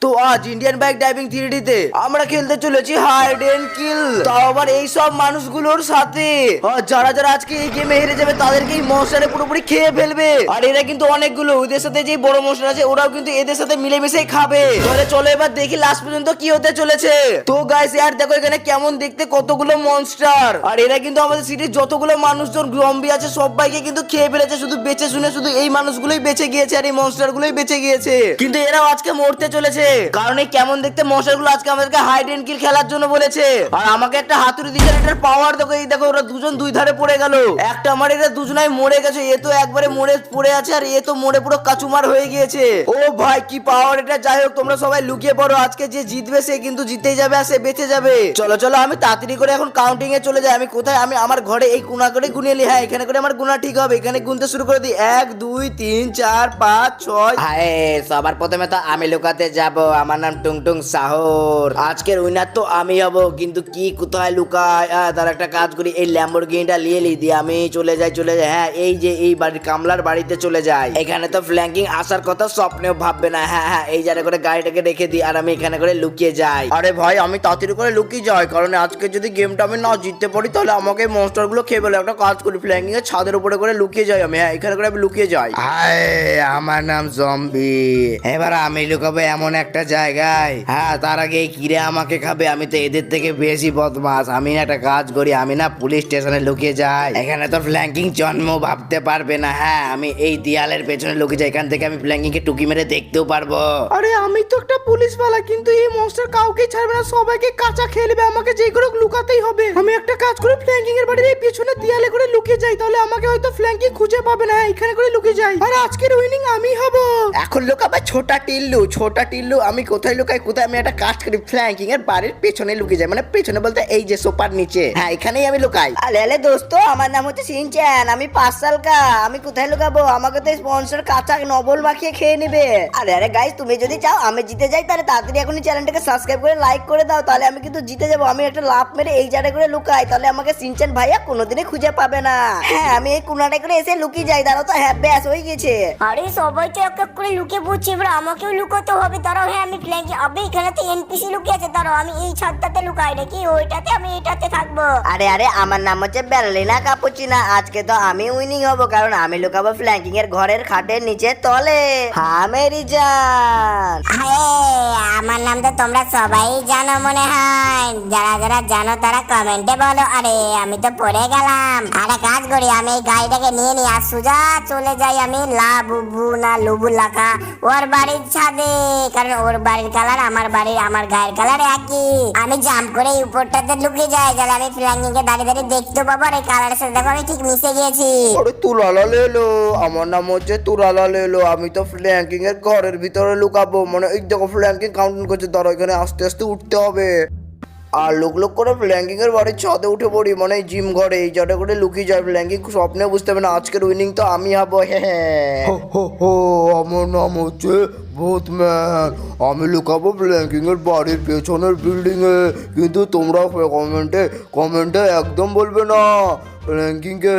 তো আজ Indian bike driving 3D তে আমরা খেলতে চলেছি হাইড এন্ড কিল, তাও আবার এই সব মানুষগুলোর সাথে। যারা যারা আজকে এই গেমে হেরে যাবে তাদেরকে এই মনস্টারে পুরোপুরি খেয়ে ফেলবে। আর এরা কিন্তু অনেকগুলো, ওদের সাথে যে বড় মনস্টার আছে ওরাও কিন্তু এদের সাথে মিলেমিশেই খাবে। তাহলে চলো এবার দেখি লাস্ট পর্যন্ত কি হতে চলেছে। তো গাইস यार দেখো এখানে কেমন দেখতে কতগুলো মনস্টার, আর এরা কিন্তু আমাদের সিটির যতগুলো মানুষজন জম্বি আছে সবাইকে কিন্তু খেয়ে ফেলেছে। শুধু বেঁচে শুনে শুধু এই মানুষগুলোই বেঁচে গিয়েছে আর এই মনস্টার গুলোই বেঁচে গিয়েছে, কিন্তু এরাও আজকে মরতে চলেছে। কারণ এই কেমন দেখতে মনস্টার গুলো আজকে আমাদেরকে হাইড এন্ড কিল খেলার জন্য বলেছে। আর আমাকে একটা হাতুড়ি দিয়েছে, এটার পাওয়ার দেখো। এই দেখো ওরা দুজন দুই ধারে পড়ে গেল, একটা আমার এরা দুজনাই মরে গেছে। এ তো একবারে মরে পড়ে আছে আর এ তো মরে পুরো কাচুমার হয়ে গিয়েছে। ও ভাই কি পাওয়ার এটা! যাই হোক তোমরা সবাই লুকিয়ে পড়ো, আজকে যে জিতবে সে কিন্তু জিতেই যাবে আর সে বেঁচে যাবে। চলো চলো আমি তাড়াতাড়ি করে এখন কাউন্টিং এ চলে যাই। আমি কোথায়? আমি আমার ঘরে এই কোনা করে গুনিয়ে নি। হ্যাঁ এখানে করে আমার গুনা ঠিক হবে। এখানে গুনতে শুরু করে দিই 1 2 3 4 5 6। হায় সবার প্রথমে তো আমি লুকাতে যাব। আমার নাম টুংটুং সাহর। আজকের উইনার তো আমি হব, কিন্তু কি কোথায় লুকায়? তার একটা কাজ করি, এই ল্যাম্বরগিনিটা নিয়ে দিয়ে আমি চলে যাই। হ্যাঁ এই যে এই বাড়ির কামলার বাড়িতে চলে যাই। এখানে তো ফ্ল্যাঙ্কিং আসার কথা স্বপ্নেও ভাববে না। হ্যাঁ হ্যাঁ এই জায়গা করে গাড়িটাকে রেখে দিই আর আমি এখানে করে লুকিয়ে যাই। আরে ভাই আমি তাড়াতাড়ি করে লুকিয়ে যাই, কারণ আজকে যদি গেমটা আমি না জিততে পারি তাহলে আমাকে মনস্টার গুলো খেয়ে ফেলে। একটা কাজ করি, ফ্ল্যাঙ্কিং এর ছাদের উপরে করে লুকিয়ে যাই আমি। হ্যাঁ এখানে করে আমি লুকিয়ে যাই। আমার নাম জম্বি। এবার আমি লুকাবো এমন একটা জায়গায়, হ্যাঁ তার আগে কিরে আমাকে খাবে। আমি তো এদের থেকে বেশি বদমাস। আমি একটা কাজ করি, আমি না পুলিশ স্টেশনে লুকিয়ে যাই। এখানে তো ফ্ল্যাঙ্কিং জন্ম ভাবতে পারবে না। হ্যাঁ আমি এই দেয়ালের পেছনে লুকিয়ে যাই, এখান থেকে আমি ফ্ল্যাঙ্কিং কে টুকি মেরে দেখতেও পারবো। আরে আমি তো একটা পুলিশওয়ালা, কিন্তু এই মনস্টার কাউকে ছাড়বে না, সবাইকে কাঁচা খেয়ে নেবে। আমাকে যেই করে লুকাতেই হবে। আমি একটা কাজ করি, ফ্ল্যাঙ্কিং এর বাড়ির এই পেছনে দেয়ালে করে লুকিয়ে যাই, তাহলে আমাকে হয়তো ফ্ল্যাঙ্কিং খুঁজে পাবে না। এখানে করে লুকিয়ে যাই আর আজকের উইনিং আমি হব। এখন লুকাবে ছোটা টিল্লু। আমি কোথায় লুকাই কোথায়? আমি একটা কাজ করি, ফ্ল্যাঙ্কিং এর বাড়ির পেছনে লুকিয়ে যাই। মানে পেছনে বলতে এই যে সোফার নিচে। হ্যাঁ এখানেই আমি লুকাই। আলে দোস্ত আমার নাম হচ্ছে সিনচ্যান, আমি 5 সাল কা। আমি কোথায় লুকাবো? আমাকে তো স্পন্সর কাঁচা নবল মাখিয়ে খেয়ে নেবে। আরে গাইস তুমি যদি চাও আমি জিতে যাই তাহলে তাড়াতাড়ি এখনই চ্যানেলটাকে সাবস্ক্রাইব করে লাইক করে দাও, তাহলে আমি কিন্তু জিতে যাবো। আমি একটা লাফ মেরে এই জায়গায় করে লুকাই, তাহলে আমাকে সিনচ্যান ভাইয়া কোনোদিনই খুঁজে পাবে না। হ্যাঁ আমি এই কোনাটা করে এসে লুকিয়ে যাই। দাঁড়াও তো, হ্যাঁ ব্যাস হয়ে গেছে। আরে সবাই তো এক এক করে লুকিয়ে পড়ছে, এবার আমাকেও লুকাতে হবে। দাঁড়াও, হ্যাঁ আমি ফ্ল্যাঙ্কিং। আবে এখানে তো এনপিসি লুকিয়ে আছে, দাঁড়াও আমি এই ছাদটাতে লুকাই নাকি ওইটাতে, আমি এইটাতে থাকবো। আরে আমার নাম হচ্ছে বেরলিনা কাপুচিনা। আজকে তো আমি উইনিং হব, কারণ আমি লুকাবো ফ্ল্যাঙ্কিং এর ঘরের খাটের নিচে তলে। হ্যাঁ মেরি জান। আমার নাম তো তোমরা সবাই জানো মনে হয়। যারা যারা জানো তারা কমেন্টে বলো। আরে আমি তো পড়ে গেলাম। আরে কাজ করি, আমি এই গাড়িটাকে নিয়ে নিই আর সোজা চলে যাই আমি লুবু লাখা ওর বাড়ির ছাদে, কারণ ওর বাড়ির কালার আমার গায়ের কালার একই। আমি জাম্প করে উপরটাতে লুকিয়ে যাই, যাতে আমি ফ্ল্যাঙ্কিং কে দাঁড়িয়ে দেখতে পাবো। আর এই কালারের সাথে দেখো আমি ঠিক মিশে গেছি। আরে তুলালা লেলো, আমার নাম হচ্ছে তুলালা লেলো। আমি তো ফ্ল্যাঙ্কিং এর ঘরের ভিতরে লুকাবো। মানে এই দেখো ফ্ল্যাঙ্কিং কাউন্টিং করছে, ধরো এখানে আস্তে আস্তে উঠতে হবে। আর লোক করে ফ্ল্যাঙ্কিং এর বাড়ির ছাদে উঠে পড়ি, মানে জিম ঘরে এই জায়গা করে লুকিয়ে যায়। ফ্ল্যাঙ্কিং স্বপ্নে বুঝতে হবে না আজকের উইনিং তো আমি হবো। হ্যাঁ আমার নাম হচ্ছে ভূতম্যান। আমি লুকাবো ফ্ল্যাঙ্কিং এর বাড়ির পেছনের বিল্ডিং এ, কিন্তু তোমরা কমেন্টে একদম বলবে না ফ্ল্যাঙ্কিং কে।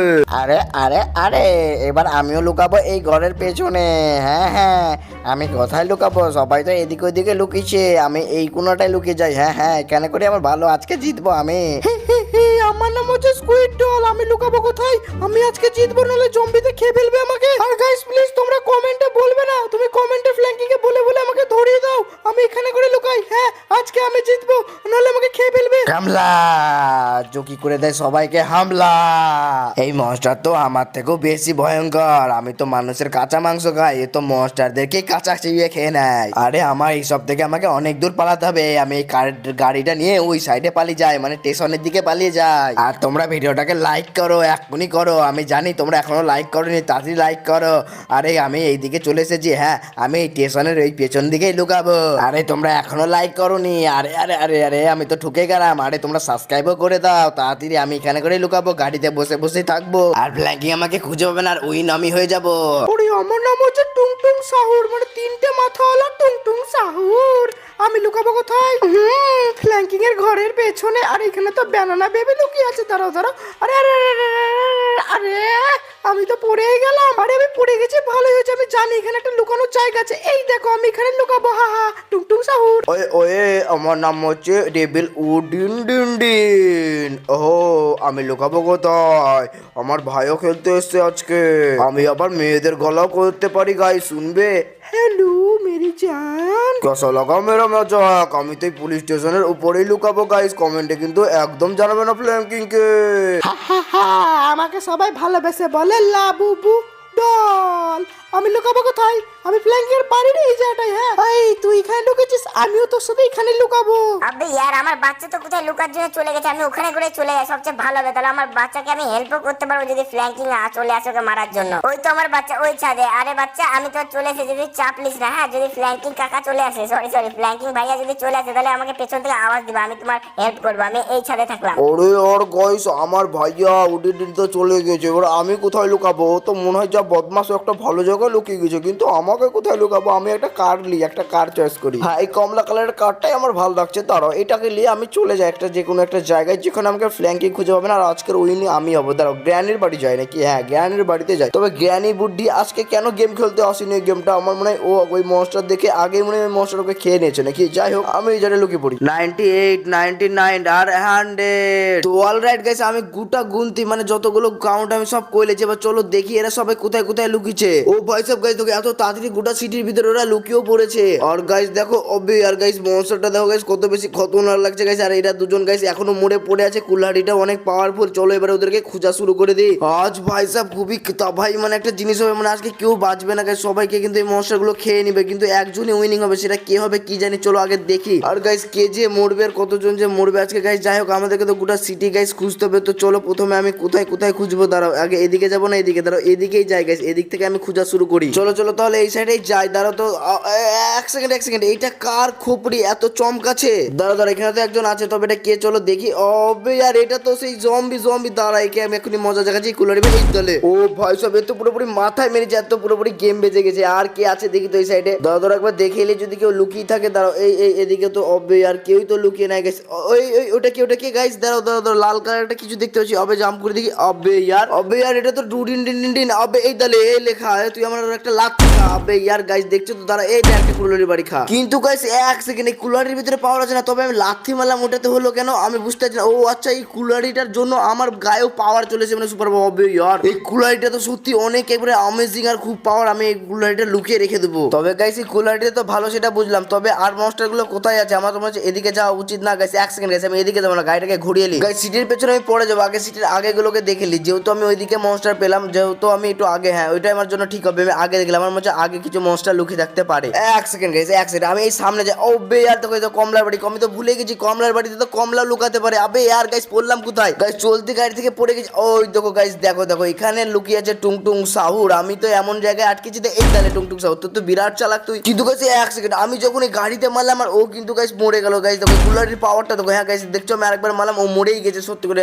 আরে এবার আমিও লুকাবো এই ঘরের পেছনে। হ্যাঁ আমি কোথায় লুকাবো? সবাই তো এদিকে ওইদিকে লুকিয়েছে, আমি এই কোনাটায় লুকিয়ে যাই। হ্যাঁ এখানে করে আমার ভালো, আজকে জিতবো আমি। আমার নাম হচ্ছে স্কুইড ডল। আমি লুকাবো কোথায়? আমি আজকে জিতবো, নাহলে জম্বিতে খেয়ে ফেলবে আমাকে। আর গাইস প্লিজ তোমরা কমেন্টে বলবে না, তুমি কমেন্টে ফ্ল্যাঙ্কিং কে বলে আমাকে ধরিয়ে দাও। আমি এখানে করে লুকাই। হ্যাঁ আজকে আমি জিতবো, নাহলে আমাকে খেয়ে ফেলবে। হামলা জকি করে দেয় সবাইকে, হামলা। এই মনস্টার তো আমার থেকেও বেশি ভয়ঙ্কর। আমি তো মানুষের কাঁচা মাংস খাই, এ তো মনস্টারদেরকে কাঁচা চিবিয়ে খেয়ে নেয়। আরে আমার এইসব থেকে আমাকে অনেক দূর পালাতে হবে। আমি এই গাড়িটা নিয়ে ওই সাইডে পালিয়ে যাই, মানে স্টেশনের দিকে পালিয়ে যাই। আর তোমরা ভিডিওটাকে লাইক করো, এখনই করো। আমি জানি তোমরা এখনো লাইক করোনি, তাড়াতাড়ি লাইক করো। আরে আমি এই দিকে চলে এসেছি। হ্যাঁ আমি এই স্টেশনের ওই পেছন দিকেই লুকাবো। আরে তোমরা এখনো লাইক করোনি। আরে আমি তো ঠকে গেলাম। আরে তোমরা সাবস্ক্রাইবও করে দাও তাড়াতাড়ি। আমি এখানে করে লুকাবো, গাড়িতে বসে বসে থাকবো, আর ফ্ল্যাঙ্কিং আমাকে খুঁজে পাবে না, আর উইন আমি হয়ে যাবো। আমার নাম হচ্ছে টুংটুং সাহুর, মানে 3টে মাথাওয়ালা টুংটুং সাহুর। আমি লুকাবো কোথায়? ফ্ল্যাঙ্কিং এর ঘরের পেছনে। আর এখানে তো ব্যানানা বেবি লুকিয়ে আছে, দাঁড়াও দাঁড়াও। আরে আরে আরে আরে, আরে, আরে, আমি তো পড়েই গেলাম। আরে আমি পড়ে গেছি, ভালোই হয়েছে, আমি জানি এখানে একটা লুকানোর জায়গা আছে। এই দেখো আমি এখানে লুকাবো, হা হা, টুংটুং সাহুর। ওয়ে ওয়ে, আমার নাম হচ্ছে ডেভিল উডিন ডিন ডিন। ওহো, আমি লুকাবো কোথায়? আমার ভাইও খেলতে এসছে আজকে। আমি আবার মেয়েদের গলাও করতে পারি, গাই শুনবে? হ্যালো মেরি জান। কেসা লাগা মেরা মজাক? আমি তো এই পুলিশ স্টেশনের উপরেই লুকাবো গাইস। কমেন্টে কিন্তু একদম জানাবে না ফ্ল্যাঙ্কিং কে। হা হা হা, আমাকে সবাই ভালোবেসে বলে লাবুবু ডল। আমি লুকাবো কোথায়? আমি ফ্ল্যাঙ্কের বাড়ির এই জায়গাটায়। হ্যাঁ এই তুই এখানে লুকেছিস, আমিও তোর সাথে এখানে লুকাবো। আবে ইয়ার, আমার বাচ্চা তো কোথায় লুকার জন্য চলে গেছে, আমি ওখানে করে চলে যাই, সবচেয়ে ভালো হবে। তাহলে আমার বাচ্চাকে আমি হেল্পও করতে পারবো যদি ফ্ল্যাঙ্কিং চলে আসে ওকে মারার জন্য। ওই তো আমার বাচ্চা ওই ছাদে। আরে বাচ্চা, আমি তো চলে এসেছি, যদি চাপলিস না। হ্যাঁ, যদি ফ্ল্যাঙ্কিং কাকা চলে আসে, সরি সরি, ফ্ল্যাঙ্কিং ভাইয়া যদি চলে আসে, তাহলে আমাকে পেছন থেকে আওয়াজ দিবা, আমি তোমার হেল্প করবো। আমি এই ছাদে থাকলাম। ওরে আর গাইস, আমার ভাইয়া উডিন তো চলে গেছে। এবার আমি কোথায় লুকাবো? ও তো মনে হয় যা বদমাস একটা ভালো জায়গায় লুকিয়ে গেছে, কিন্তু আমাকে কোথায় লুকাবো? আমি একটা কার নিই, একটা কার চয়েস করি। হ্যাঁ, এই কমলা কালারের কারটাই আমার ভালো লাগছে। দাঁড়াও, এটাকে নিয়ে আমি চলে যাই একটা যে কোনো একটা জায়গায় যেখানে আমাকে ফ্ল্যাঙ্কিং খুঁজে পাবে না। আর আজকের উইনি আমি হবো। দাঁড়াও, গ্র্যানির বাড়ি যাই নাকি? হ্যাঁ, গ্র্যানির বাড়িতে যাই। তবে গ্র্যানি বুদ্ধি আজকে কেন গেম খেলতে আসেনি? এই গেমটা আমার মনে হয় ও ওই মনস্টার দেখে আগেই মনে হয় মনস্টার ওকে খেয়ে নিয়েছে নাকি। যাই হোক, আমি এই জায়গায় লুকিয়ে পড়ি। 98, 99 আর 100। তো অলরাইট গাইস, আমি গোটা গুনতি মানে যতগুলো কাউন্ট আমি সব কইলেছি। এবার চলো দেখি এরা সবাই কোথায় কোথায় লুকিয়েছে। ও ভাই সব গাইস, তোকে এত তাড়াতাড়ি গোটা সিটির ভিতরে ওরা লুকিয়েও পড়েছে। আর গাইস দেখো, অবে আর গাইস মনস্টারটা দেখো গাইস কত বেশি খতরনাক লাগছে গাইস। আর এরা দুজন গাইস এখনো মরে পড়ে আছে। কুল্হাড়িটা অনেক পাওয়ারফুল। চলো এবারে ওদেরকে খোঁজা শুরু করে দিই। আজ ভাই সাহেব খুবই ভাই মানে একটা জিনিস হবে, মানে আজকে কেউ বাঁচবে না গাইস, সবাইকে কিন্তু এই মনস্টার গুলো খেয়ে নিবে, কিন্তু একজনই উইনিং হবে। সেটা কে হবে কি জানি, চলো আগে দেখি। আর গাইস কে যে মরবে আর কতজন যে মরবে আজকে গাইস। যাই হোক, আমাদেরকে তো গোটা সিটি গাইস খুঁজতে হবে। তো চলো প্রথমে আমি কোথায় কোথায় খুঁজবো, দাঁড়াও আগে এদিকে যাবো না এদিকে, দাঁড়াও এদিকেই যাই গাইস, এদিক থেকে আমি খোঁজা শুরু করি। চলো চলো তাহলে এই সাইডেই যাই। দাঁড়াও তো, এক সেকেন্ড এক সেকেন্ড, এইটা কার খোপড়ি এত চমকাছে? দাঁড়াও দাঁড়াও, এখানে তো একজন আছে, তবে এটা কে? চলো দেখি। অবে আর এটা তো সেই জম্বি জম্বি। দাঁড়া, একে আমি এখনই মজা দেখাচ্ছি। কুলারি এই দলে। ও ভাই সব, এ তো পুরোপুরি মাথায় মেরেছে, এত পুরোপুরি গেম বেজে গেছে। আর কে আছে দেখি তো এই সাইডে। দাঁড়াও দাঁড়াও, একবার দেখে এলে যদি কেউ লুকিয়ে থাকে। দাঁড়াও এই এই এদিকে তো অবে আর কেউই তো লুকিয়ে নাই গাইস। ওই ওই ওটা কি, ওটা কি গাইস? দাঁড়াও দাঁড়াও দাঁড়াও, লাল কালার একটা কিছু দেখতে পাচ্ছি। অবে জাম্প করে দেখি। অবে ইয়ার এটা তো ডুডিন ডিন ডিন ডিন। অবে এই দলে এই লেখা, তুই আমার একটা লাথি খা। অবে ইয়ার গাইস দেখছো তো, দাঁড়া এই একটা কুলারির বাড়ি খা। কিন্তু গাইস এক সেকেন্ড, এই কুলারির ভিতরে পাওয়ার আছে না, তবে আমি লাথি মারলাম, ওটাতে হলো কেন আমি বুঝতে পারছি না। ও আচ্ছা, এই কুলারিটার জন্য আমার গায়েও পাওয়ার চলেছে, মানে সুপার পাওয়ার। অবে ইয়ার এই কুলারিটা তো সত্যি অনেক একবারে অ্যামেজিং আর খুব পাওয়ার। আমি এই কুলারিটা লুকিয়ে রেখে দেবো। তবে গাইস এই কুলারিটা তো ভালো, সেটা বুঝলাম, তবে আর মনস্টার গুলো কোথায় আছে? আমার তো মনে হচ্ছে এদিকে যাওয়া উচিত না গাইস। এক সেকেন্ড গাইস, আমি এদিকে যাবো না, গাড়িটাকে ঘুরিয়ে নি গাইস। সিটির পেছনে আমি পড়ে যাবো, আগে সিটির আগে গুলোকে দেখে নি। যেহেতু আমি ওইদিকে মনস্টার পেলাম, যেহেতু আমি একটু আগে, হ্যাঁ ওইটাই আমার জন্য ঠিক হবে। আমি আগে দেখলাম, আমার মনে হচ্ছে আগে কিছু মনস্টার লুকিয়ে থাকতে পারে। এক সেকেন্ড গাইস, এক সেকেন্ড, আমি এই সামনে যাই। ও বে আর তো কমলার বাড়ি, আমি তো ভুলে গেছি কমলার বাড়িতে তো কমলা লুকাতে পারে। আবে আর গাইস পড়লাম কোথায় গাইস? চলতি গাড়ি থেকে পড়ে গেছি। ওই দেখো গাইস, দেখো দেখো এখানে লুকিয়ে আছে টুংটুং সাহুর। আমি তো এমন জায়গায় আটকেছি যে এই তাহলে টুংটুং সাহুর তো বিরাট চালাক তুই। কিন্তু গাইস এক সেকেন্ড, আমি যখন এই গাড়িতে মারলাম আর ও কিন্তু গাইস মরে গেল গাইস। দেখো কুলারির পাওয়ারটা দেখো। হ্যাঁ গাইস দেখছো, আমি আরেকবার মারলাম, ও মরেই গেছে সত্যি করে।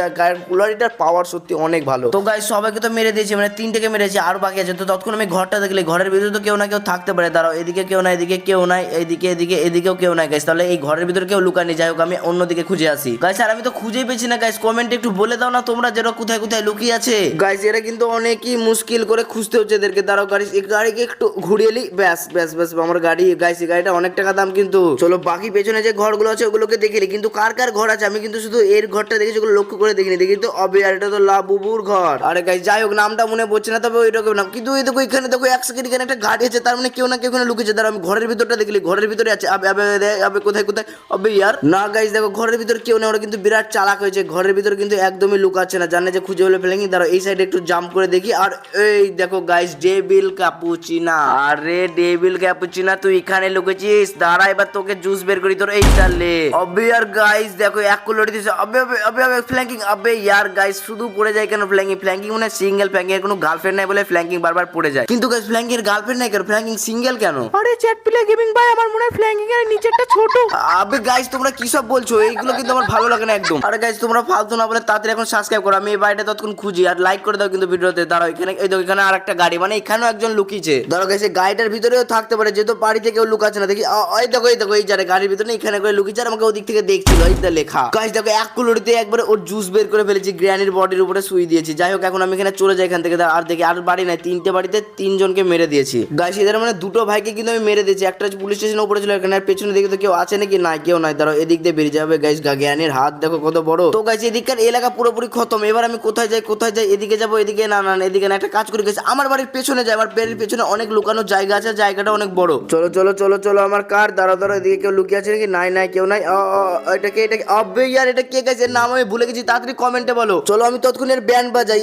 কুলারিটার পাওয়ার সত্যি অনেক ভালো। তো গাইস সবাইকে তো মেরে দিয়েছি, মানে তিনটাকে মেরেছি, আর বাকি আছে। তো ততক্ষণ আমি ঘরটা দেখলে, ঘরের ভিতরে তো কেউ না কেউ থাকতে পারে। দাঁড়াও, এদিকে কেউ নাই, এদিকে কেউ নাই, এদিকে এদিকে এদিকেও কেউ নাই গাইস। তাহলে এই ঘরের ভিতরে কেউ লুকায়নি। যাই হোক, আমি অন্যদিকে খুঁজে আসি গাইস। আর আমি তো খুঁজেই পেয়েছি না গাইস। কমেন্টে একটু বলে দাও না তোমরা, যেটা কোথায় কোথায় লুকিয়ে আছে গাইস। এরা কিন্তু অনেকই মুশকিল করে খুঁজতে হচ্ছে এদেরকে। দাঁড়াও গাড়ি, এই গাড়িকে একটু ঘুরিয়ে নি, ব্যাস ব্যাস ব্যাস, আমার গাড়ি গাইস। এই গাড়িটা অনেক টাকা দাম কিন্তু। চলো বাকি পেছনে যে ঘরগুলো আছে ওগুলোকে দেখে, কিন্তু কার কার ঘর আছে আমি কিন্তু শুধু এর ঘরটা দেখেছি, ওগুলো লক্ষ্য করে দেখিনি। দেখি তো অবে আর এটা তো লাবুবুর ঘর। আরে গাইস যাই হোক, নামটা মনে পড়ছে না, তবে ওইরকম নাম। কিন্তু এই দেখো এখানে দেখো এক সেকেন্ড, এখানে একটা গাড়ি আছে, তার মানে কেউ না কেউ এখানে লুকিয়েছে। দাঁড়াও আমি ঘরের ভিতরটা দেখলি, ঘরের ভিতরে আছে। আবে আবে আবে কোথায় কোথায়? অবে ইয়ার না গাইস, দেখো ঘরের ভিতর কেউ নেই। ওরা কিন্তু বিরাট চালাক হয়েছে, ঘরের ভিতর কিন্তু একদমই লুকাচ্ছে না, জানে যে খুঁজে হলে ফেলেঙ্গি। দাঁড়াও এই সাইডে একটু জাম্প করে দেখি। আর এই দেখো গাইস, ডেভিল ক্যাপুচিনা। আরে ডেভিল ক্যাপুচিনা, তুই এখানে লুকেছিস? দাঁড়া এবার তোকে জুস বের করি তোর এই চালে। অবে ইয়ার গাইস দেখো, এক কুলোটি দিয়েছে। আবে আবে আবে আবে ফ্ল্যাঙ্কিং। আবে ইয়ার গাইস শুধু পড়ে যায় কেন ফ্ল্যাঙ্কিং? ফ্ল্যাঙ্কিং মানে সিঙ্গেল ফ্ল্যাঙ্কিং, এর কোনো গার্লফ্রেন্ড নাই বলে ফ্ল্যাঙ্কিং বারবার পড়ে যায়। কিন্তু কিন্তু গাইস ফ্ল্যাঙ্কিং এর গার্লফ্রেন্ড নাই কেন, ফ্ল্যাঙ্কিং সিঙ্গেল কেন? আরে চ্যাট প্লে গেমিং ভাই, আমার মনে হয় ফ্ল্যাঙ্কিং এর নিচেরটা ছোট। আবে গাইস তোমরা কি সব বলছো, এইগুলো কিন্তু আমার ভালো লাগে না একদম। আরে গাইস তোমরা ফালতু না বলে তাড়াতাড়ি এখন সাবস্ক্রাইব করো, আমি এই বাড়িটা ততক্ষণ খুঁজি, আর লাইক করে দাও কিন্তু ভিডিওতে। দাঁড়াও এখানে, এই দেখো এখানে আরেকটা গাড়ি, মানে এখানেও একজন লুকিয়েছে। দাঁড়াও গাইস এই গাড়িটার ভিতরেও থাকতে পারে, যেহেতু বাড়িতে কেউ লুকাচ্ছে না। দেখি এই দেখো এই দেখো এই যারে গাড়ির ভিতরে এখানে করে লুকিয়েছে, আর আমাকে ওদিক থেকে দেখছিল, এইটা লেখা। গাইস দেখো এক কুলুরিতে একবারে ওর জুস বের করে ফেলেছি, গ্র্যানির বডির উপরে শুই দিয়েছি। যাই হোক এখন আমি এখানে চলে যাই এখান থেকে। আর দেখি আর বাড়ি নাই, 3টে বাড়িতে 3 জনকে মেরে দিয়েছি। গাইস এদের মানে 2টো ভাইকে কিন্তু আমি মেরে দিয়েছি। একটা পুলিশ স্টেশনের উপরে ছিল, এখানে আর পেছনে দেখি তো কেউ আছে নাকি, নাই কেউ নাই। দাঁড়াও এদিক দিয়ে বেরিয়ে যাবে। গাইস গ্র্যানির হাত দেখো কত বড়। তো গাইস এদিককার এলাকা পুরোপুরি খতম। এবার আমি কোথায় যাই এদিকে যাবো, এদিকে না না এদিকে না, একটা কাজ করে গেছে আমার বাড়ির পেছনে যাই। আমার বাড়ির পেছনে অনেক লুকানোর জায়গা আছে, জায়গাটা অনেক বড়। চলো চলো চলো চলো আমার কার। দাঁড়াও দাঁড়াও এদিকে কেউ লুকিয়ে আছে নাকি, নাই নাই কেউ নাই। এটাকে এটাকে আবে ইয়ার এটা কে গেছে, নাম আমি ভুলে গেছি, তাড়াতাড়ি কমেন্টে বলো। চলো আমি ততক্ষণ এর ব্যান্ড বাজাই।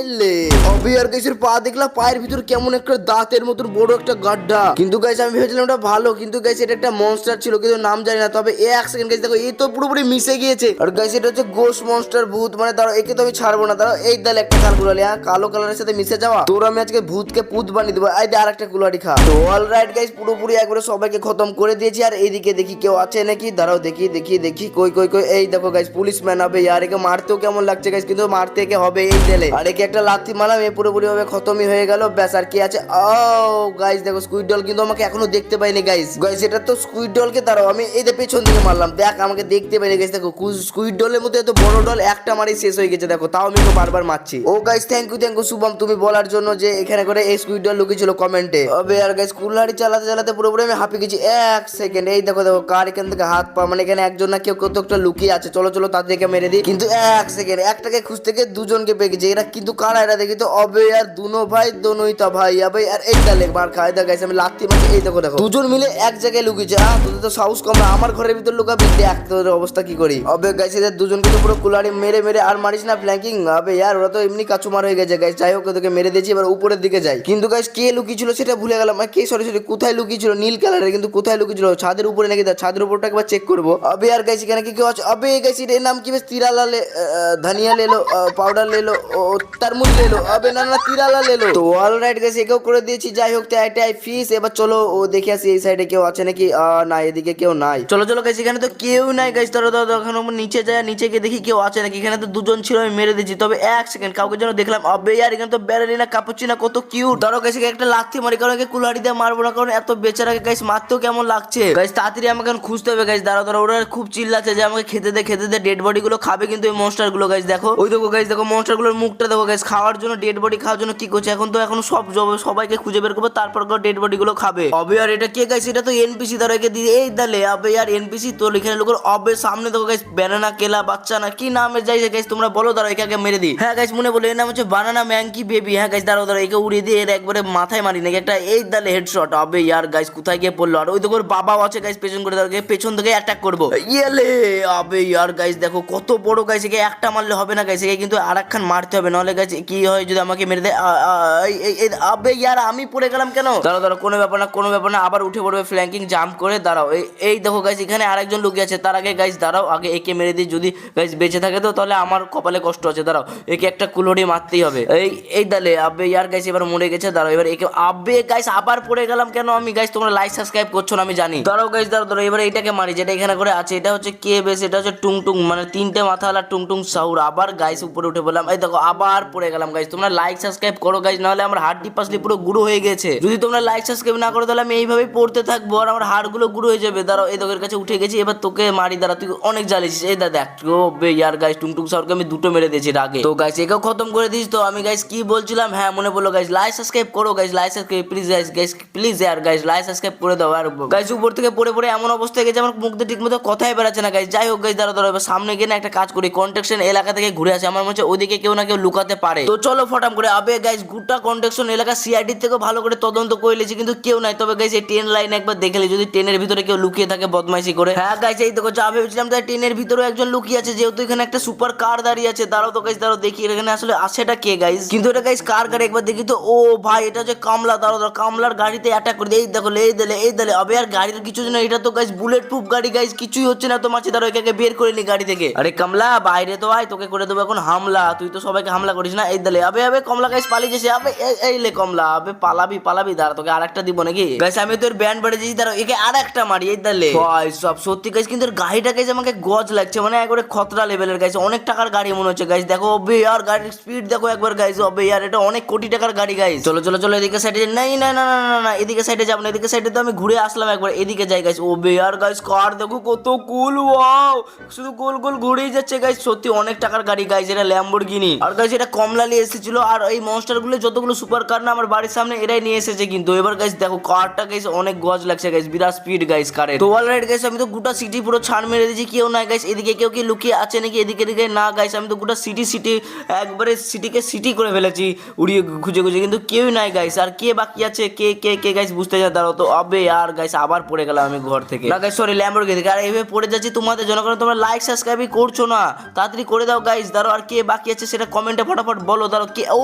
এলে আবে ইয়ার গাইসের পা দেখলাম, পায়ের ভিতর কেমন একটা দাঁতের মতন বড় একটা গাড্ডা। কিন্তু গাইস আমি ভেবেছিলাম ওটা ভালো, কিন্তু গাইস এটা একটা মনস্টার ছিল, কিন্তু নাম জানি না। তবে এক সেকেন্ড গাইস দেখো, এই তো পুরোপুরি মিশে গিয়েছে। আর গাইস এটা হচ্ছে গোস্ট মনস্টার, ভূত। মানে দাঁড়াও একে তো আমি ছাড়বো না। দাঁড়াও এই দাল একটা কাল গুলালি, কালো কালারের সাথে মিশে যাওয়া, তোর আমি আজকে ভূতকে পুত বানিয়ে দেবো। এই আর একটা কুলারি খা। তো অলরাইট গাইস পুরোপুরি একবারে সবাইকে খতম করে দিয়েছি। আর এইদিকে দেখি কেউ আছে নাকি, দাঁড়াও দেখি দেখি দেখি কই কই কই। এই দেখো গাইস পুলিশম্যান। হবে ইয়ার একে মারতেও কেমন লাগছে গাইস, কিন্তু মারতে একে হবে এই দেলে। আর একে একটা লাথি মারলাম, এ পুরোপুরি ভাবে খতমই হয়ে গেল। ব্যাস আর কি আছে। ও গাইস দেখো স্কুইড ডল কিন্তু আমাকে এখনো দেখতে পাইনি গাইস। গাইস এটা তো স্কুইড ডলকে, দাঁড়াও আমি এই যে পেছন দিকে মারলাম, দেখ আমাকে দেখতে পাইনি গাইস। দেখো স্কুইড ডলের মধ্যে এত বড় ডল একটা মারি শেষ হয়ে গেছে, দেখো তাও আমি বারবার মারছি। ও গাইস থ্যাংক ইউ শুভম তুমি বলার জন্য যে এখানে করে এই স্কুইড ডল লুকিয়েছিল কমেন্টে। আবে আর গাইস কুলারি চালাতে চালাতে পুরোপুরি আমি হাঁপিয়ে গেছি। এক সেকেন্ড এই দেখো দেখো কার এখান থেকে হাত পা, মানে এখানে একজন না কেউ কত একটা লুকিয়ে আছে। চলো চলো তাদেরকে মেরে দিই। কিন্তু এক সেকেন্ড একটাকে খুঁজতে গিয়ে 2জনকে পেয়ে গেছে। এরা কিন্তু কারা, এরা দেখি তো অবে আর দুনো ভাই দোনোই তা ভাই। আবে আর এই ডালে মার খায় দা গাইস, আমি লাথি মারছি। এই দেখো দেখো 2জন মিলে এক জায়গায় লুকিয়েছে। তোদের তো সাহস কম না, আমার ঘরের ভিতর লুকাবি, দেখ তোদের অবস্থা কি করি। অবে গাইস এদের 2জনকে তো পুরো কুলারি মেরে মেরে আর মারিস না ফ্ল্যাঙ্কিং। আবে ইয়ার ওরা তো এমনি কাচুমার হয়ে গেছে গাইস। যাই হোক ওদেরকে মেরে দিয়েছি, এবার উপরের দিকে যাই। কিন্তু গাইস কে লুকিয়েছিল সেটা ভুলে গেলাম। কে সরি কোথায় লুকিয়েছিল, নীল কালারের, কিন্তু কোথায় লুকিয়েছিল, ছাদের উপরে নাকি, ছাদের উপরটা একবার চেক করবো। আবে আর গাইস এখানে কি কেউ আছে? আবে গাইস এর নাম কি বেশ, তিরালা ধনিয়া লেলো, পাউডার লেলো, তরমুজ লেলো। আবে না না তিরালা লেলো। তো অলরাইট গাইস একেও করে দিয়েছি। যাই হোক টাই ফিস। এবার চলো ও দেখে আসি এই সাইডে কেউ আছে নাকি। না এদিকে কেউ নাই। চলো চলো গাইস এখানে তো কেউ নাই গাইস। ধরো এখন নিচে যায়, নিচে গিয়ে দেখি কেউ আছে নাকি। এখানে তো 2জন ছিল, আমি মেরে দিয়েছি। তবে এক সেকেন্ড কাউকে যেন দেখলাম। আবে ইয়ার এখানে তো ব্যারেলিনা কাপুচিনা কত কিউট। ধরো গাইস একটা লাথি মারি, কারণ একে কুলাড়ি দিয়ে মারবো না, কারণ এত বেচারাকে গাইস মারতেও কেমন লাগছে। গাইস তাড়াতাড়ি আমাকে এখন খুঁজতে হবে গাইস। দাঁড়াও দাঁড়াও ওরা খুব চিল্লাচ্ছে যে আমাকে খেতে দে ডেড বডি গুলো খাবে কিন্তু এই মনস্টার গুলো। গাইস দেখো ওই দেখো গাইস দেখো মনস্টার গুলোর মুখটা দেখো গাইস, খাওয়ার জন্য ডেড বডি খাওয়ার জন্য কি করছে। এখন তো এখন সবাইকে খুঁজে বের করবো, তারপর ডেড বডি গুলো খাবে। অবে আর এটা কে গাইস, এটা তো এনপিসি। ধরো একে দিয়ে এই দালে। আবে আর এনপিসি তো এখানে লোকের অবে সামনে দেখো গাইস ব্যানানা কেলা বাচ্চা না কি নামে যাই গাইস তোমরা বলো। দাঁড়াও একে আগে মেরে দিই। হ্যাঁ গাইস মনে বলো এর নাম হচ্ছে বানানা ম্যাঙ্কি বেবি। হ্যাঁ গাইস দাঁড়াও দাঁড়াও একে উড়িয়ে দিয়ে এর একবারে মাথায় মারি নাকি একটা এই দালে হেডশট। আবে ইয়ার গাইস কোথায় গিয়ে পড়লো। আর ওই দেখো বাবাও আছে গাইস পেছন করে, দাঁড়াও পেছন থেকে অ্যাটাক করবো। ইয়েলে আবে ইয়ার গাইস দেখো কত বড় গাইস। একে একটা মারলে হবে না গাইস, একে কিন্তু আরেকখান মারতে হবে, নাহলে গাইস কি হয় যদি আমাকে মেরে দেয়। আবে ইয়ার আমি পড়ে গেলাম কেন। দাঁড়াও দাঁড়াও কোনো ব্যাপার না কোনো ব্যাপার না, আবার উঠে পড়বে ফ্ল্যাঙ্কিং জাম্প করে। দাঁড়াও এই দেখো গাইস এখানে আরেকজন লুকিয়ে আছে। তার আগে গাইস দাঁড়াও আগে একে মেরে দিই, যদি গাইস বেঁচে থাকে তো তাহলে আমার কপালে কষ্ট আছে। দাঁড়াও একে একটা কুলহড়ি মারতেই হবে। এই দালে আবে ইয়ার গাইস এবার মরে গেছে। দাঁড়াও এবার একে আবে গাইস আবার পড়ে গেলাম কেন আমি। গাইস তোমরা লাইক সাবস্ক্রাইব করছো না আমি জানি। দাঁড়াও গাইস দাঁড়াও দাঁড়াও এবার এইটাকে মারি যেটা এখানে করে আছে। এটা হচ্ছে কে বেশ, এটা হচ্ছে টুংটুং, মানে 3টে মাথাওয়ালা টুংটুং সাউর। আবার গাইস উপরে উঠে বললাম। এই দেখো আবার পড়ে গেলাম গাইস। তোমরা লাইক সাবস্ক্রাইব করো গাইস, নাহলে আমার হাড়টি পাসলি পুরো গুঁড়ো হয়ে গেছে। যদি তোমরা লাইক সাবস্ক্রাইব না করো তাহলে আমি এইভাবেই পড়তে থাকবো আর আমার হাড়গুলো গুঁড়ো হয়ে যাবে। দাঁড়াও এই তোকের কাছে উঠে গেছি, এবার তোকে মারি। দাঁড়া তুই অনেক জ্বালিয়েছিস। এই দা দেখ ইয়ার গাইস টুংটুং সাউরকে আমি 2টো মেরে দিয়েছি আগে। তো গাইস একেও খতম করে দিস। তো আমি গাইস কি বলছিলাম, হ্যাঁ মনে বললো গাইস লাইক সাবস্ক্রাইব করো guys, like subscribe please guys please year guys like subscribe করে দাও। আর গাইস উপর থেকে পড়ে পড়ে এমন অবস্থা হয়ে গেছে আমার মুখ দিয়ে ঠিক মতো কথাই বেরাচ্ছে না গাইস। যাই হোক গাইস দাঁড়াও দাঁড়াও এবার সামনে গিয়ে না একটা কাজ করি, কন্ট্রাকশন এলাকা থেকে ঘুরে আসে। আমার মনে হচ্ছে ওইদিকে কেউ না কেউ লুকাতে পারে। তো চলো ফটাম করে। আবে গাইস গোটা কন্ট্রাকশন এলাকা সিআইডি থেকে ভালো করে তদন্ত করে লিয়েছি কিন্তু কেউ নাই। তবে গাইস এই ট্রেন লাইন একবার দেখে যদি ট্রেনের ভিতরে কেউ লুকিয়ে থাকে বদমাইশি করে। হ্যাঁ গাইস এই দেখো যা ভেবেছিলাম তাই ট্রেনের ভিতরে একজন লুকিয়ে আছে, যেহেতু এখানে একটা সুপার কার দাঁড়িয়ে আছে। দাঁড়াও তো গাইস দাঁড়াও দেখি এখানে আসলে আছেটা কে গাইস। কিন্তু এটা গাইস কার গাড়ি একবার দেখি তো। ও ভাই এটা হচ্ছে কামলা। দাঁড়াও দাঁড়াও কামলার গাড়িতে অ্যাটাক করে দিই। এই দেখো এই দিলে আবে আর গাড়ির কিছু না, এটা তো গাইস বুলেট প্রুফ গাড়ি গাইস, কিছুই হচ্ছে না তো মাছি। দাঁড়াও একে বের করে নি গাড়ি থেকে। আরে কামলা বাইরে তো আয়, তোকে করে দেবো এখন হামলা। তুই তো সবাইকে হামলা করিস না। এই দিলে আবে কমলা গাইস পালিয়ে যাচ্ছে। আবে এই লে কমলা, আবে পালাবি দাঁড়া, তোকে আরেকটা দিব নাকি গাইস। আমি তোর ব্যান্ড বাড়ি দিয়েছি, দাঁড়া একে আরেকটা মারি, এই দাঁড়লে ভাই সব সত্যি গাইস। কিন্তু এর গাড়িটা গাইস আমাকে গজ লাগছে, মানে একবারে খতরা লেভেলের গাইস, অনেক টাকার গাড়ি মনে হচ্ছে গাইস। দেখো অবে আর গাড়ির স্পিড দেখো একবার গাইস, অবে আর এটা অনেক কোটি টাকার গাড়ি গাইস। চলো এদিকে সাইডে, না এদিকে সাইডে যাবো না, এদিকে সাইডে তো আমি ঘুরে আসলাম একবার, এদিকে যাই গাইস। ওবে আর গাইস কার দেখো কত কুল, ওয়াও শুধু গোল গোল ঘুরেই যাচ্ছে গাইস, সত্যি অনেক টাকার গাড়ি গাইস, এটা ল্যাম্বরগিনি। আর গাইস এটা কমলা নিয়ে এসেছিল, আর এই মনস্টার গুলো যতগুলো সুপার কার না আমার বাড়ির সামনে এরাই নিয়ে এসেছে কিন্তু। এবার গাইস দেখো কারটা গাইস অনেক গজ লাগছে গাইস, বিরাট স্পিড গাইস কারে। তো অলরাইট গাইস আমি তো গোটা সিটি পুরো ছাড় মেরে দিয়েছি, কেউ নাই গাইস এদিকে, কেউ কি লুকিয়ে আছে নাকি এদিকে না গাইস। আমি তো গোটা সিটি একবারে সিটিকে সিটি করে ফেলেছি উড়িয়ে খুঁজে কিন্তু কেউ নাই গাইস। আর কে বাকি আছে, কে গাইস বুঝতে যা দাঁড়াও তো। আবে আর গাইস আবার পড়ে গেলাম আমি ঘর থেকে, না গাইস সরি ল্যাম্বরগিনি থেকে। আর এইভাবে পড়ে যাচ্ছি তোমাদের জন্য, কারণ তোমরা লাইক সাবস্ক্রাইবই করছো না, তাড়াতাড়ি করে দাও গাইস। দাঁড়াও আর কে বাকি আছে সেটা কমেন্টে ফটাফট বলো। দাঁড়াও কে, ও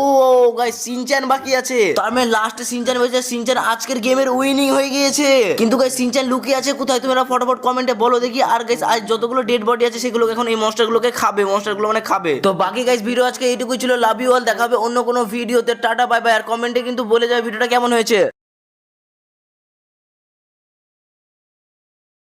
গাইস সিনচান বাকি আছে। তার মানে লাস্টে সিনচান হয়েছে, সিনচান আজকের গেমের উইনিং হয়ে গিয়েছে। কিন্তু গাইস সিনচান লুকিয়ে আছে কোথায়, তোমরা ফটাফট কমেন্টে বলো দেখি। আর গাইস আজ যতগুলো ডেড বডি আছে সেগুলো এখন এই মনস্টারগুলোকে খাবে, মনস্টারগুলো মানে খাবে। তো বাকি গাইস ভিডিও আজকে এইটুকুই ছিল, লাভ ইউ অল, দেখাবে অন্য কোনো ভিডিওতে, টাটা বাই বাই। আর কমেন্টে কিন্তু বলে যাবে ভিডিওটা কেমন হয়েছে।